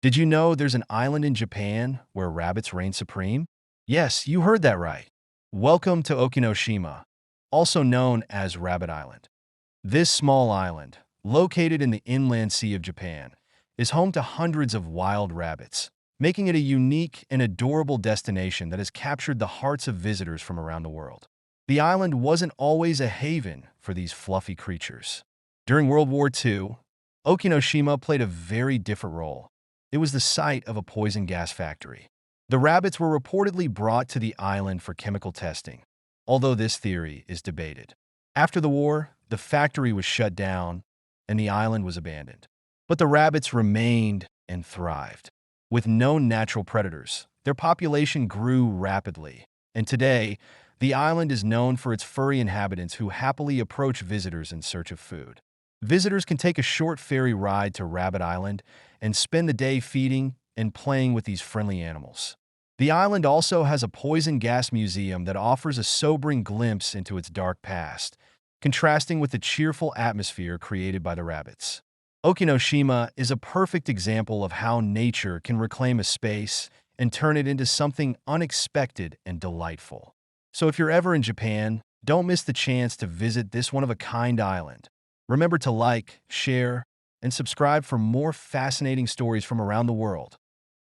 Did you know there's an island in Japan where rabbits reign supreme? Yes, you heard that right. Welcome to Okinoshima, also known as Rabbit Island. This small island, located in the inland sea of Japan, is home to hundreds of wild rabbits, making it a unique and adorable destination that has captured the hearts of visitors from around the world. The island wasn't always a haven for these fluffy creatures. During World War II, Okinoshima played a very different role. It was the site of a poison gas factory. The rabbits were reportedly brought to the island for chemical testing, although this theory is debated. After the war, the factory was shut down and the island was abandoned. But the rabbits remained and thrived. With known natural predators, their population grew rapidly, and today, the island is known for its furry inhabitants who happily approach visitors in search of food. Visitors can take a short ferry ride to Rabbit Island and spend the day feeding and playing with these friendly animals. The island also has a poison gas museum that offers a sobering glimpse into its dark past, contrasting with the cheerful atmosphere created by the rabbits. Okinoshima is a perfect example of how nature can reclaim a space and turn it into something unexpected and delightful. So if you're ever in Japan, don't miss the chance to visit this one-of-a-kind island. Remember to like, share, and subscribe for more fascinating stories from around the world.